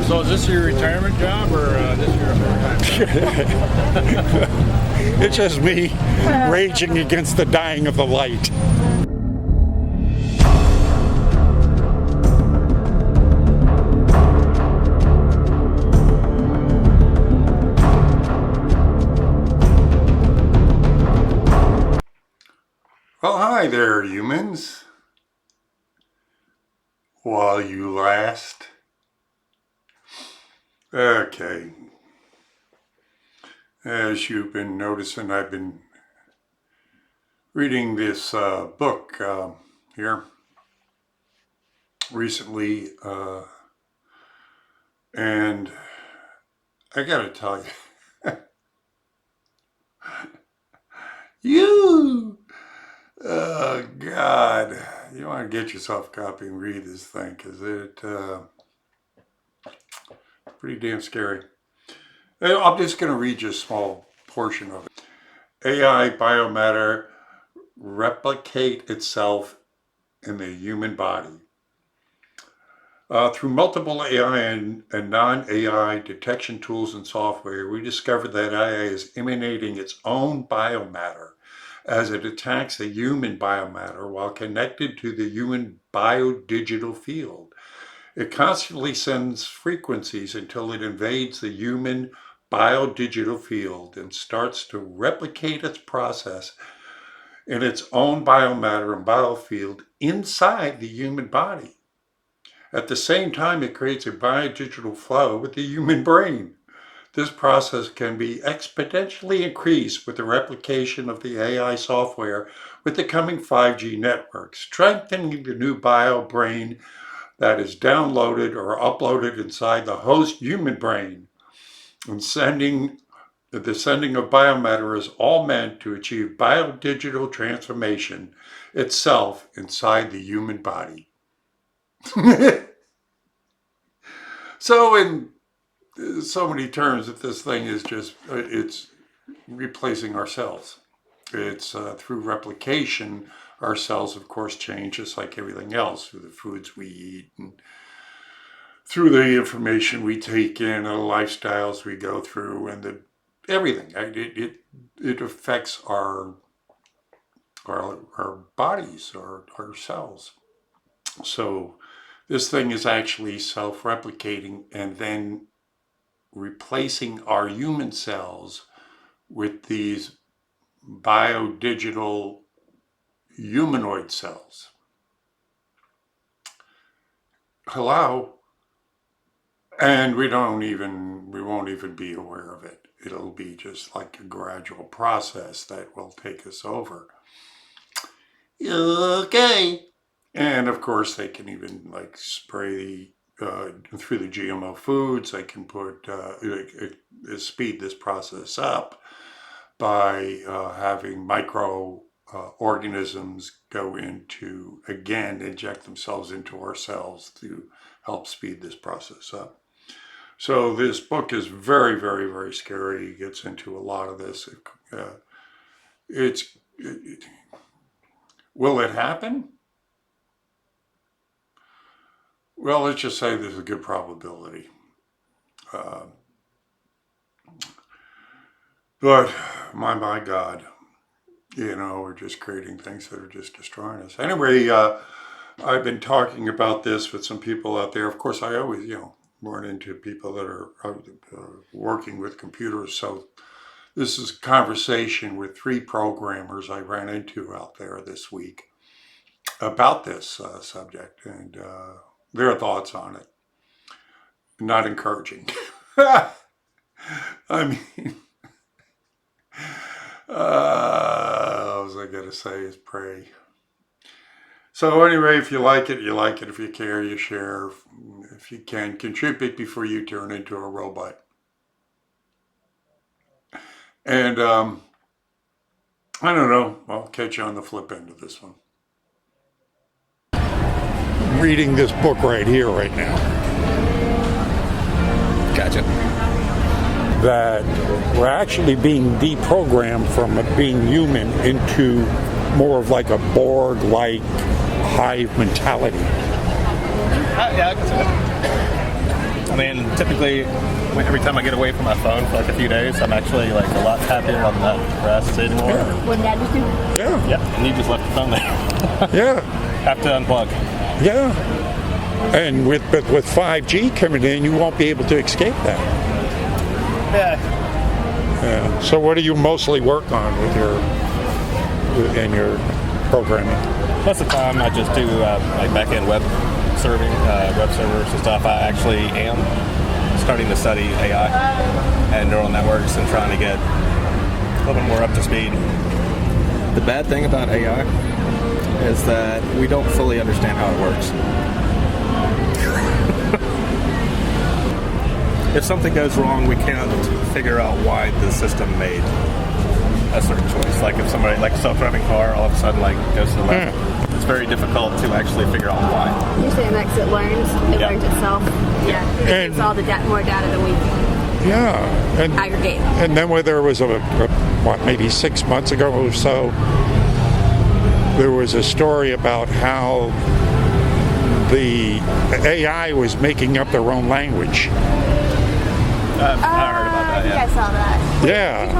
So is this your retirement job or this your full-time? It's just me raging against the dying of the light. Well, hi there, humans. While you last. Okay. As you've been noticing, I've been reading this book here recently, and I gotta tell you, oh God, you want to get yourself a copy and read this thing, because it's pretty damn scary. I'm just going to read you a small portion of it. AI biomatter replicate itself in the human body. Through multiple AI and non-AI detection tools and software, we discovered that AI is emanating its own biomatter as it attacks the human biomatter while connected to the human biodigital field. It constantly sends frequencies until it invades the human biodigital field and starts to replicate its process in its own biomatter and biofield inside the human body. At the same time, it creates a biodigital flow with the human brain. This process can be exponentially increased with the replication of the AI software with the coming 5G network, strengthening the new bio-brain that is downloaded or uploaded inside the host human brain. And the sending of biomatter is all meant to achieve biodigital transformation itself inside the human body. So in so many terms, that this thing is just, it's replacing ourselves. It's through replication, our cells, of course, change just like everything else, through the foods we eat and through the information we take in, the lifestyles we go through, and everything. It affects our bodies, our cells. So this thing is actually self-replicating and then replacing our human cells with these biodigital humanoid cells. Hello? And we won't even be aware of it. It'll be just like a gradual process that will take us over. Okay. And of course, they can even like spray through the GMO foods. They can put speed this process up by having microorganisms go into, again, inject themselves into our cells to help speed this process up. So this book is very, very, very scary. It gets into a lot of this. Will it happen? Well, let's just say there's a good probability. But my God, we're just creating things that are just destroying us. Anyway, I've been talking about this with some people out there. Of course, I always, run into people that are working with computers. So this is a conversation with 3 programmers I ran into out there this week about this subject and their thoughts on it. Not encouraging. I mean, all I gotta say is pray. So anyway, if you like it, you like it. If you care, you share. If you can, contribute before you turn into a robot. And I don't know, I'll catch you on the flip end of this one. Reading this book right here, right now. Gotcha. That we're actually being deprogrammed from being human into more of like a Borg-like Hive mentality. Yeah, I can see that. I mean, typically, every time I get away from my phone for like a few days, I'm actually like a lot happier I'm not harassed anymore. What did Dad just do? Yeah. Yeah, and you just left the phone there. Yeah. Have to unplug. Yeah. And with 5G coming in, you won't be able to escape that. Yeah. Yeah. So what do you mostly work on with your programming? Most of the time, I just do like back-end web serving, web servers and stuff. I actually am starting to study AI and neural networks and trying to get a little bit more up to speed. The bad thing about AI is that we don't fully understand how it works. If something goes wrong, we can't figure out why the system made a certain choice. Like if somebody, like a self-driving car, all of a sudden like goes to the left, it's very difficult to actually figure out why. You're saying next it learns, it Yeah. learns itself. Yeah, it And- takes all the more data than we can Yeah. And aggregate. And then there was maybe 6 months ago or so, there was a story about how the AI was making up their own language. I heard about I that, think yeah. I saw that. Yeah.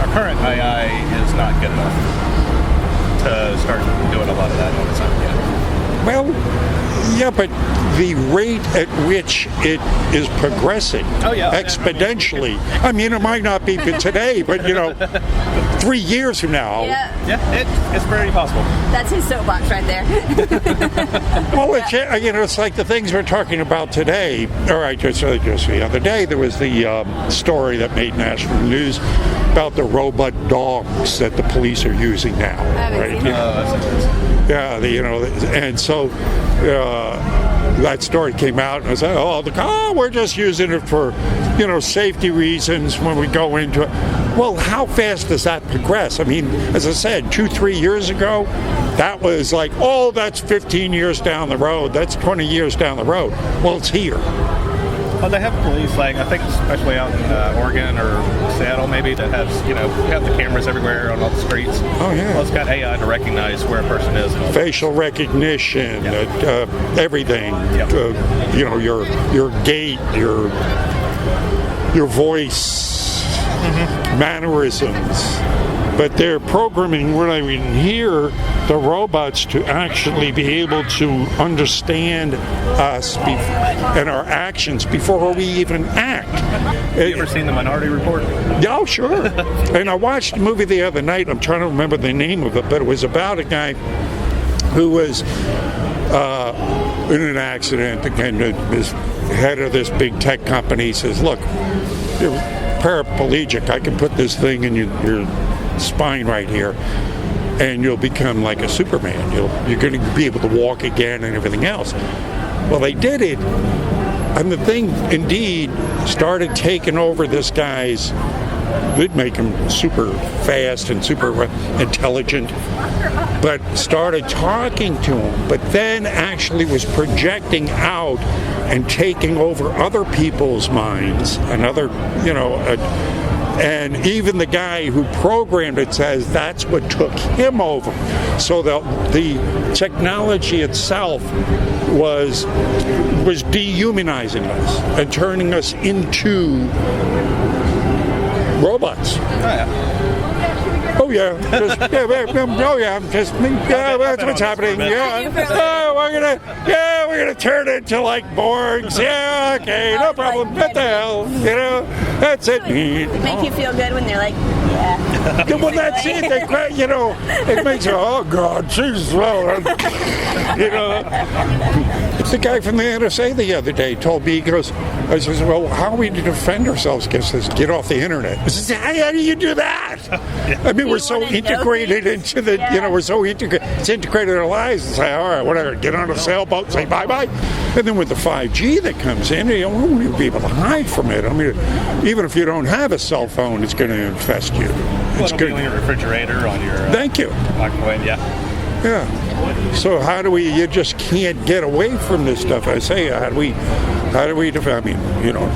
Our current AI is not good enough to start doing a lot of that on its own yet. Well, yeah, but the rate at which it is progressing Oh, yeah. exponentially. I mean, it might not be today, but 3 years from now. Yeah, Yeah, it's very possible. that's his soapbox right there. Well, it's like the things we're talking about today. All right, just the other day, there was the story that made national news about the robot dogs that the police are using now. haven't Right? seen it. That's interesting. Yeah, and so that story came out, and I said, we're just using it for, safety reasons when we go into it. Well, how fast does that progress? I mean, as I said, 2-3 years ago, that was like, that's 15 years down the road. That's 20 years down the road. Well, it's here. Well, they have police, like I think especially out in Oregon or Seattle maybe, that has, you have the cameras everywhere on all the streets. Oh, yeah. Well, it's got AI to recognize where a person is. And all that. Facial recognition, everything. Yep. Your gait, your voice, mannerisms. But they're programming, we're not even here, the robots to actually be able to understand us and our actions before we even act. Have you ever seen the Minority Report? Yeah, sure. And I watched a movie the other night. I'm trying to remember the name of it, but it was about a guy who was in an accident. Again, this head of this big tech company says, "Look, you're paraplegic. I can put this thing in your spine right here, and you'll become like a Superman. You're going to be able to walk again and everything else." Well, they did it. And the thing, indeed, started taking over this guy's, did make him super fast and super intelligent, but started talking to him, but then actually was projecting out and taking over other people's minds and and even the guy who programmed it says that's what took him over. So the technology itself was dehumanizing us and turning us into robots. Oh yeah, that's what's happening. Yeah, we're gonna turn it into like Borgs. Yeah, okay, no problem. What the hell? That's it. Make you feel good when they're like, yeah. Well, that's it. It makes you, oh God, Jesus, well, The guy from the NSA the other day told me, I says, well, how are we to defend ourselves against this? Get off the internet. I says, how do you do that? I mean, we're so integrated into the, we're so integrated. It's integrated in our lives. And say, all right, whatever, get on a sailboat, say bye-bye. And then with the 5G that comes in, we won't even be able to hide from it. I mean, even if you don't have a cell phone, it's going to infest you. It's It's good good. on your refrigerator, on your Thank you. microwave, yeah. Yeah. So how do we? You just can't get away from this stuff. I say, how do we? I mean,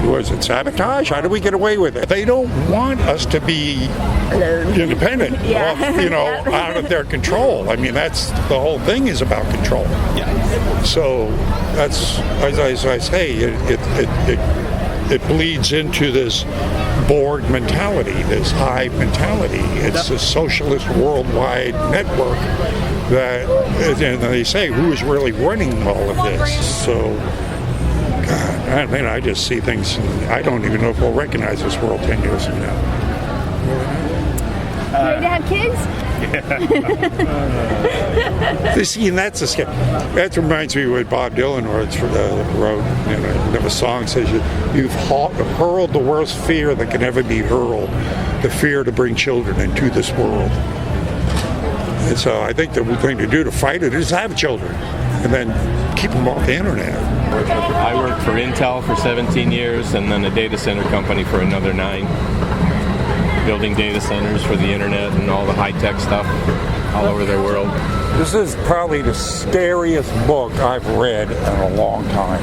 was it sabotage? How do we get away with it? They don't want us to be independent, out of their control. I mean, that's the whole thing is about control. Yeah. So that's, as I say, it bleeds into this Borg mentality, this Hive mentality. It's a socialist worldwide network that, and they say, who is really running all of this? So, God, I mean, I just see things, I don't even know if we'll recognize this world 10 years from now. Ready to have kids? See, and that's a scare. That reminds me of what Bob Dylan wrote. A song says, "You've hurled the worst fear that can ever be hurled, the fear to bring children into this world." And so I think the thing to do to fight it is have children, and then keep them off the internet. I worked for Intel for 17 years, and then a data center company for another 9. Building data centers for the internet and all the high-tech stuff all over the world. This is probably the scariest book I've read in a long time.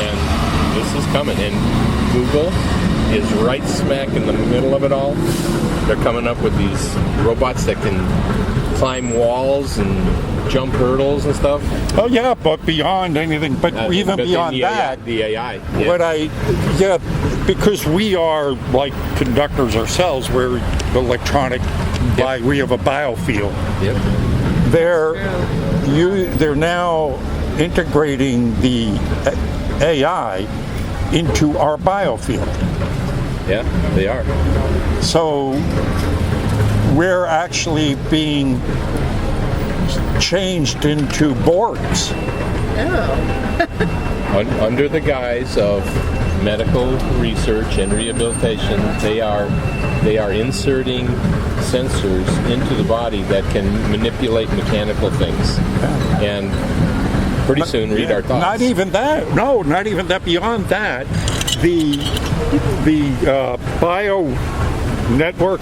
And this is coming, and Google is right smack in the middle of it all. They're coming up with these robots that can climb walls and jump hurdles and stuff. Oh yeah, but beyond anything, but even beyond that, the AI. Yeah. Because we are like conductors ourselves. We're electronic. We have a biofield. Yep. They're now integrating the AI into our biofield. Yeah, they are. So we're actually being changed into Borgs. Under the guise of medical research and rehabilitation, they are inserting sensors into the body that can manipulate mechanical things. And pretty soon read our thoughts. Not even that. No, not even that. Beyond that, the bio network,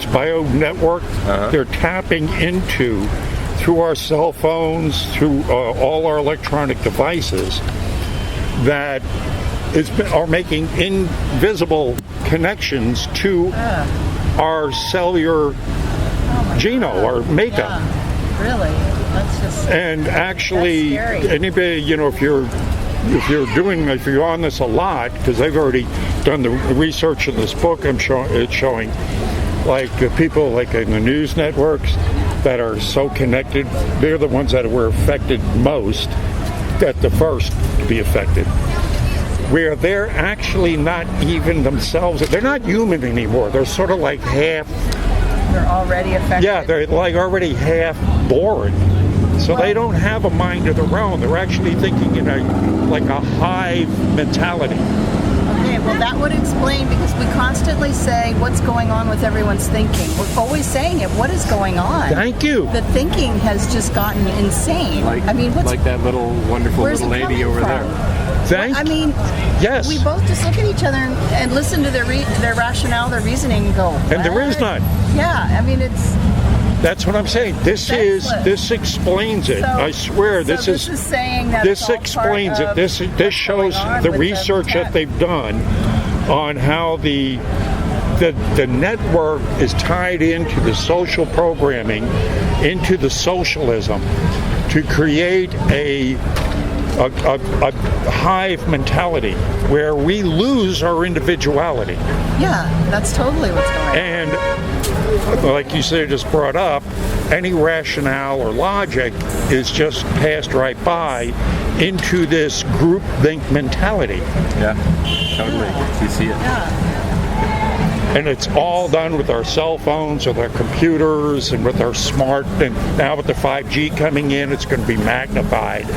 they're tapping into through our cell phones, through all our electronic devices that are making invisible connections to our cellular genome, our makeup. Yeah, really, that's just. And actually, anybody, if you're on this a lot, because they've already done the research in this book, it's showing, like the people like in the news networks that are so connected, they're the ones that were affected most, at the first to be affected. Where they're actually not even themselves, they're not human anymore. They're sort of like half. They're already affected. Yeah, they're like already half bored. So they don't have a mind of their own. They're actually thinking in a hive mentality. Okay, well that would explain, because we constantly say what's going on with everyone's thinking. We're always saying it. What is going on? Thank you. The thinking has just gotten insane. Like that little wonderful little lady over there. Yes. We both just look at each other and listen to their rationale, their reasoning, and go. And there is none. Yeah, I mean it's. That's what I'm saying. This explains it. I swear, this is saying that this explains it. This shows the research that they've done on how the network is tied into the social programming, into the socialism, to create a hive mentality where we lose our individuality. Yeah, that's totally what's going on. And like you said, just brought up, any rationale or logic is just passed right by into this groupthink mentality. Yeah, totally. You see it. Yeah. And it's all done with our cell phones, with our computers, and with our smart, and now with the 5G coming in, it's going to be magnified.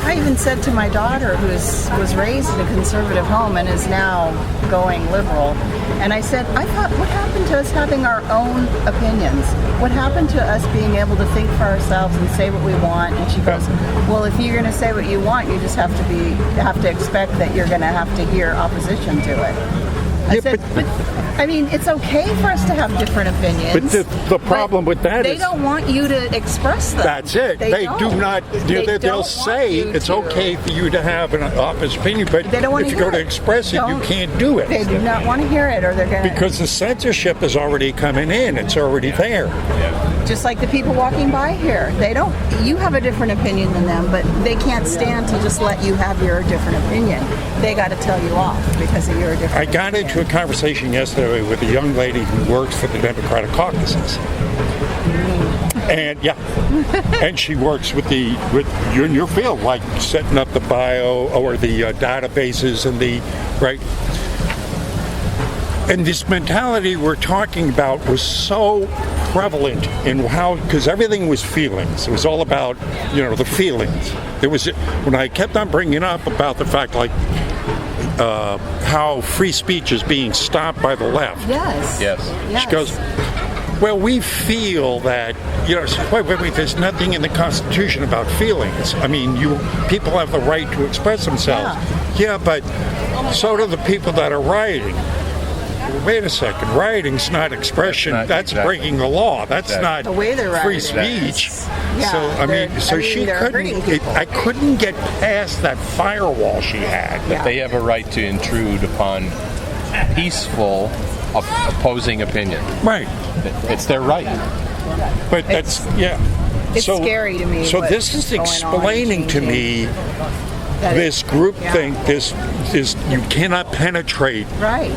I even said to my daughter, who was raised in a conservative home and is now going liberal, and I said, I thought, what happened to us having our own opinions? What happened to us being able to think for ourselves and say what we want? And she goes, well, if you're going to say what you want, you just have to expect that you're going to have to hear opposition to it. I Yeah, said, but I mean, it's okay for us to have different opinions. But the problem with that they is don't want you to express them. that's it. They don't. do not. They They'll don't say want you it's to. okay for you to have an opposite opinion, but They don't want if to you go hear to it. express it, you Don't. can't do it. They do not want to hear it, or they're going to. Because the censorship is already coming in. It's already there. Just like the people walking by here, they don't. You have a different opinion than them, but they can't stand to just let you have your different opinion. They got to tell you off because of your different. I got opinion. into a conversation yesterday with a young lady who works for the Democratic caucuses. And and she works with you in your field, like setting up the bio or the databases and the right. And this mentality we're talking about was so prevalent in how, because everything was feelings. It was all about, the feelings. There was, when I kept on bringing up about the fact, like, how free speech is being stopped by the left. Yes. Yes. She goes, well, we feel that, wait, there's nothing in the Constitution about feelings. I mean, people have the right to express themselves. Yeah, but so do the people that are rioting. Wait a second, rioting's not expression. That's exactly. breaking the law. That's not The way they're free rioting. speech. Yeah, She they're hurting couldn't. people. I couldn't get past that firewall she had. Yeah. They have a right to intrude upon peaceful opposing opinion. Right. It's their right. But that's It's scary to me. So what's this is going on explaining to changing. me That this it- group yeah. think. This you cannot penetrate. Right.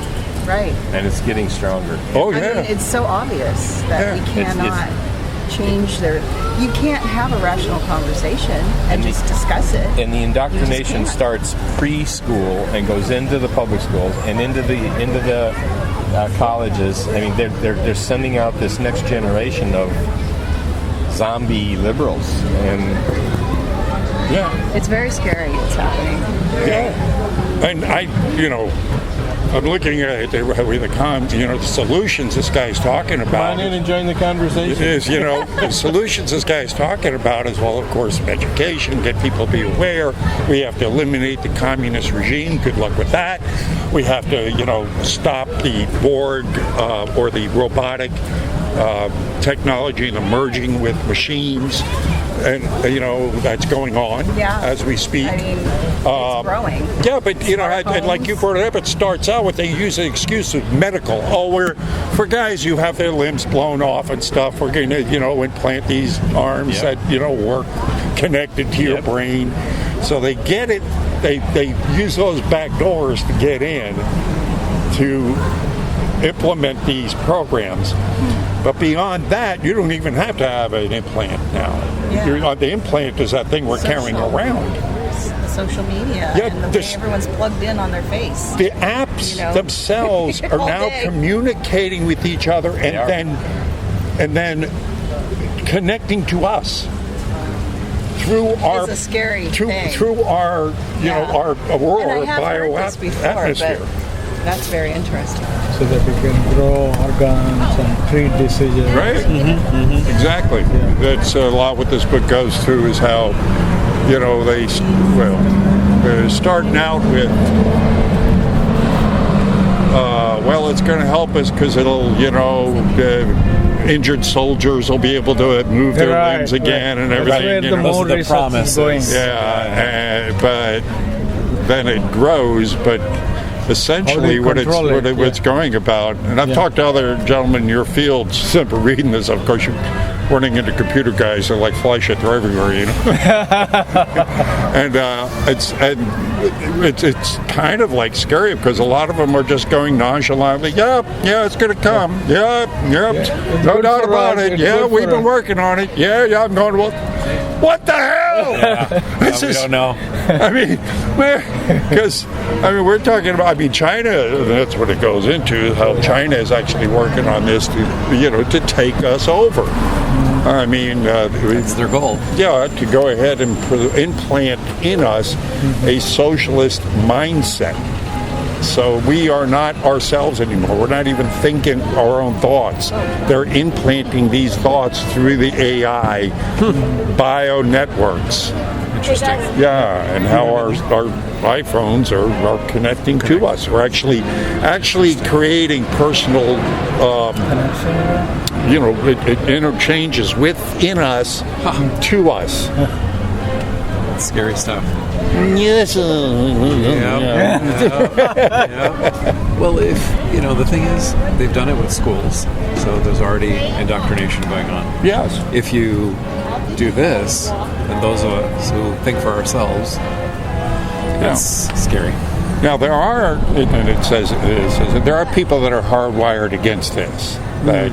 And it's getting stronger. Oh I yeah. mean, it's so obvious that we It's- cannot change their. You can't have a rational conversation and just discuss it. And the indoctrination You just starts preschool and goes into the public schools and into the colleges. I mean, they're sending out this next generation of zombie liberals, and It's very scary what's happening. And I'm looking at the solutions this guy's talking come about. on in and join the It conversation. is, the solutions this guy's talking about is, well, of course, education, get people to be aware. We have to eliminate the communist regime. Good luck with that. We have to, stop the Borg or the robotic technology and the merging with machines. And, that's going on as we speak. I mean, it's growing. Yeah, but and like you brought it up, it starts out with they use the excuse of medical. Oh, for guys who have their limbs blown off and stuff, we're going to implant these arms that work connected to your brain. So they get it. They use those back doors to get in to implement these programs. But beyond that, you don't even have to have an implant now. Yeah. The implant is that thing we're carrying around. The social media and the way everyone's plugged in on their face. The apps themselves are All now day. communicating with each other and then connecting to us through our It's a scary thing. through our our And I aurora have heard this before, atmosphere. but that's very interesting. So that we can grow organs and treat diseases. Right? Exactly. That's a lot what this book goes through is how, they're starting out with, it's going to help us because it'll, injured soldiers will be able to move their limbs again and That's everything. where the more research is going. But then it grows, but essentially what it's going about, and I've talked to other gentlemen in your field since reading this. Of course, you're running into computer guys that like fly shit, they're everywhere, and it's kind of like scary because a lot of them are just going nonchalantly. It's going to come. No doubt about it. We've been working on it. I'm going. Well, what the hell? We don't know. I mean, because we're talking about. China. That's what it goes into. How China is actually working on this to take us over. That's their goal. Yeah, to go ahead and implant in us a socialist mindset. So we are not ourselves anymore. We're not even thinking our own thoughts. They're implanting these thoughts through the AI bio networks. Interesting. Yeah, and how our iPhones are connecting to us. We're actually creating personal, it interchanges within us to us. That's scary stuff. Yes. Well, if the thing is, they've done it with schools, so there's already indoctrination going on. Yes. If you do this, and those of us who think for ourselves, that's scary. Now there are, and it says there are people that are hardwired against this. That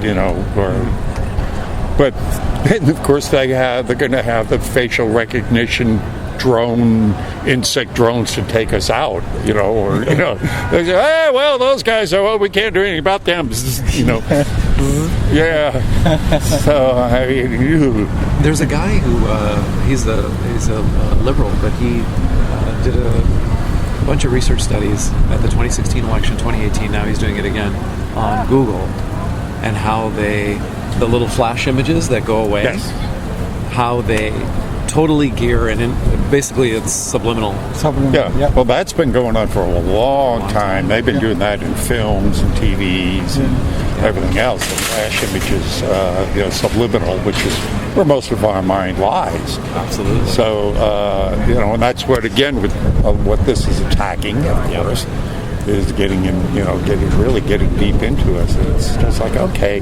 but of course they're going to have the facial recognition insect drones to take us out, they say, hey, well, those guys are, we can't do anything about them, yeah. So there's a guy who he's a liberal, but he did a bunch of research studies at the 2016 election, 2018. Now he's doing it again on Google, and how the little flash images that go away, how they totally gear, and basically it's subliminal. Yeah. Well, that's been going on for a long time. They've been doing that in films and TVs and everything else. The flash images, subliminal, which is where most of our mind lies. Absolutely. So, and that's what, again, with what this is attacking, of course, is getting getting deep into us. And it's just like, okay.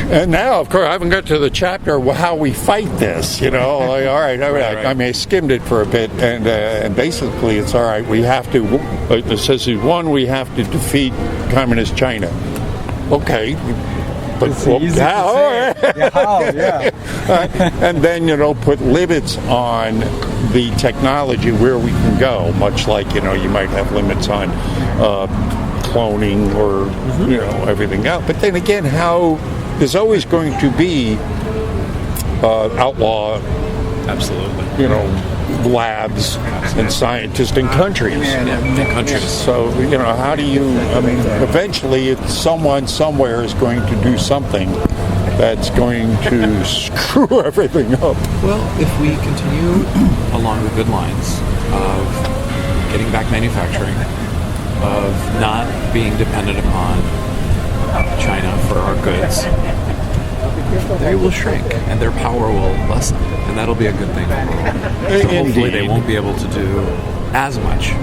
And now, of course, I haven't got to the chapter how we fight this. All right. I mean, I skimmed it for a bit, and basically, it's all right. We have to. It says one, we have to defeat communist China. Okay, but how? And then put limits on the technology where we can go. Much like you might have limits on cloning or everything else. But then again, how? There's always going to be outlaw, absolutely, labs and scientists in countries. So how do you? I mean, eventually, someone somewhere is going to do something that's going to screw everything up. Well, if we continue along the good lines of getting back manufacturing, of not being dependent upon China for our goods, they will shrink and their power will lessen, and that'll be a good thing for the world. So hopefully they won't be able to do as much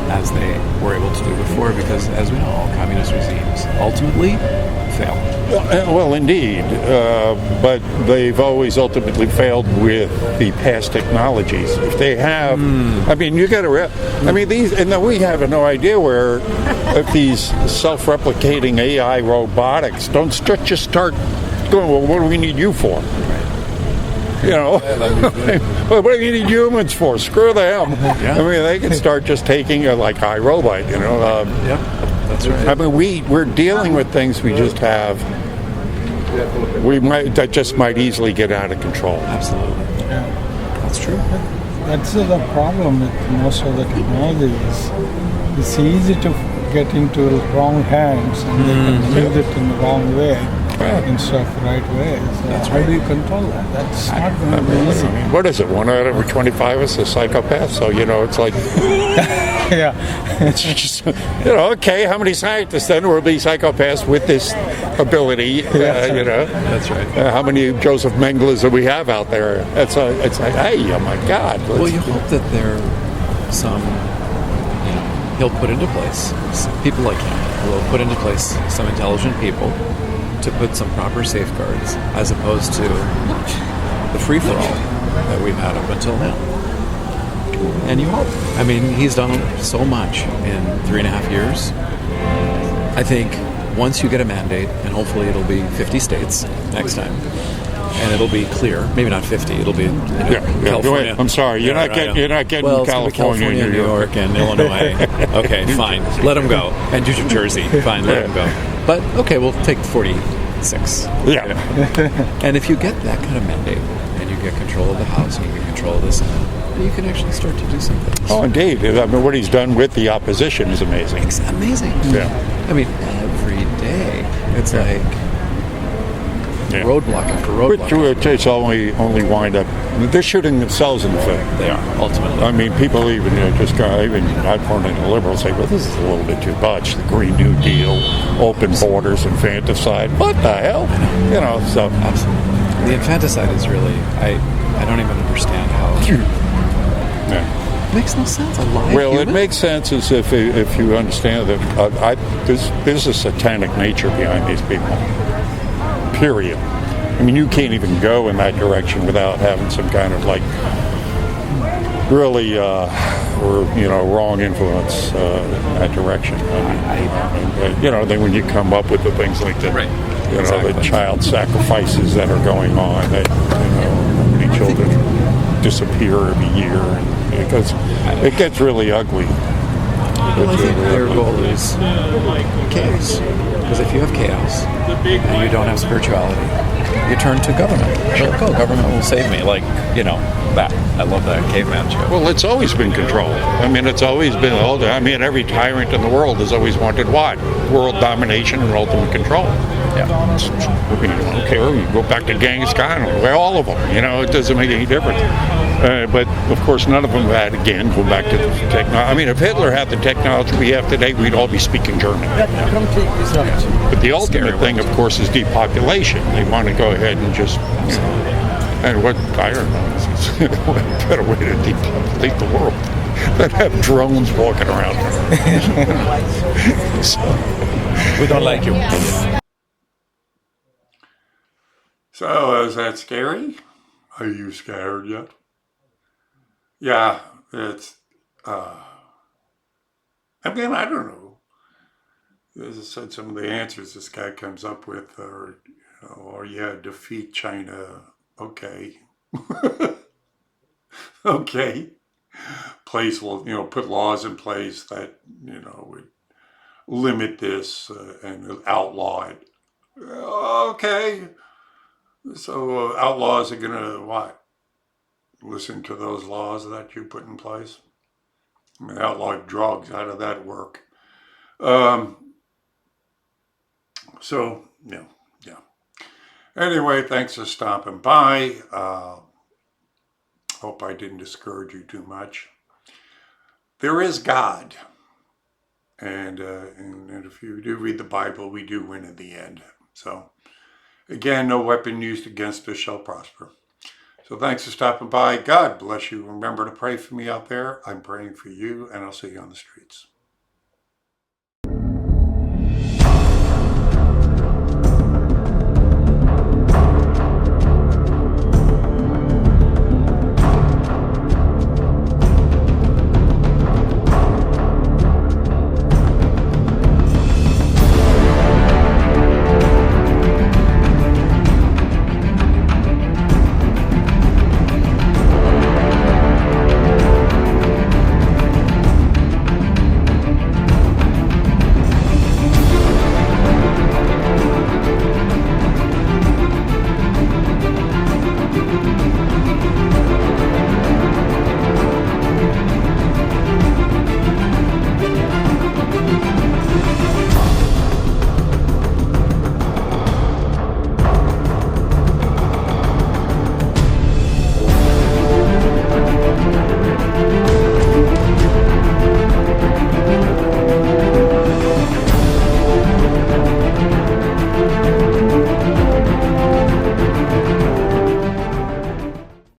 as they were able to do before, because as we know, all communist regimes ultimately fail. Well, indeed, but they've always ultimately failed with the past technologies. If they have, I mean, you got to. I mean, these, and then we have no idea where if these self-replicating AI robotics don't just start going. Well, what do we need you for? What do you need humans for? Screw them. I mean, they can start just taking like iRobot. That's right. I mean, we're dealing with things we just have. That just might easily get out of control. Absolutely. That's true. That's the problem with most of the technologies. It's easy to get into wrong hands and they can use it in the wrong way instead of the right way. So how do you control that? That's not going to be easy. I mean, what is it? 1 out of every 25 is a psychopath. So it's like, it's just okay. How many scientists then will be psychopaths with this ability? That's right. How many Joseph Mengeles do we have out there? It's like, hey, oh my God. Well, you hope that there are some. He'll put into place, people like him will put into place some intelligent people to put some proper safeguards, as opposed to the free-for-all that we've had up until now. And you hope. I mean, he's done so much in 3.5 years. I think once you get a mandate, and hopefully it'll be 50 states next time, and it'll be clear. Maybe not 50. It'll be California. I'm sorry. You're not getting well, California, New York, and Illinois. Okay, fine. Let them go. And New Jersey. Fine. Let them go. But okay, we'll take 46. Yeah. And if you get that kind of mandate, and you get control of the House, and you get control of the Senate, you can actually start to do something. Oh, indeed. I mean, what he's done with the opposition is amazing. It's amazing. Yeah. I mean, every day it's like. roadblock after roadblock. It's only wind up. They're shooting themselves in the foot. They are, ultimately. I mean, people even I've heard any liberals say, well, this is a little bit too much. The Green New Deal, open borders, infanticide. What the hell? So. Absolutely. The infanticide is really, I don't even understand how. Yeah. It makes no sense. It makes sense as if you understand that there's a satanic nature behind these people. Period. I mean, you can't even go in that direction without having some kind of really wrong influence in that direction. Then when you come up with the things like that, right. The child sacrifices that are going on, that many children disappear every year, and it gets really ugly. Well, I think their goal is chaos. Because if you have chaos and you don't have spirituality, you turn to government. You're like, government will save me. That. I love that caveman joke. Well, it's always been control. I mean, it's always been every tyrant in the world has always wanted what? World domination and ultimate control. Yeah. I don't care. You go back to Genghis Khan, all of them. It doesn't make any difference. But of course, none of them had. Again, go back to the technology. I mean, if Hitler had the technology we have today, we'd all be speaking German. But the ultimate thing, of course, is depopulation. They want to go ahead and just. And what I don't know is what better way to depopulate the world than have drones walking around. We don't like you. So, is that scary? Are you scared yet? Yeah, it's, I don't know. As I said, some of the answers this guy comes up with are, defeat China. Okay. Okay. Put laws in place that, would limit this and outlaw it. Okay. So outlaws are going to what? Listen to those laws that you put in place? I mean, outlaw drugs. How did that work? Yeah. Anyway, thanks for stopping by. Hope I didn't discourage you too much. There is God. And if you do read the Bible, we do win in the end. So, again, no weapon used against us shall prosper. So thanks for stopping by. God bless you. Remember to pray for me out there. I'm praying for you, and I'll see you on the streets.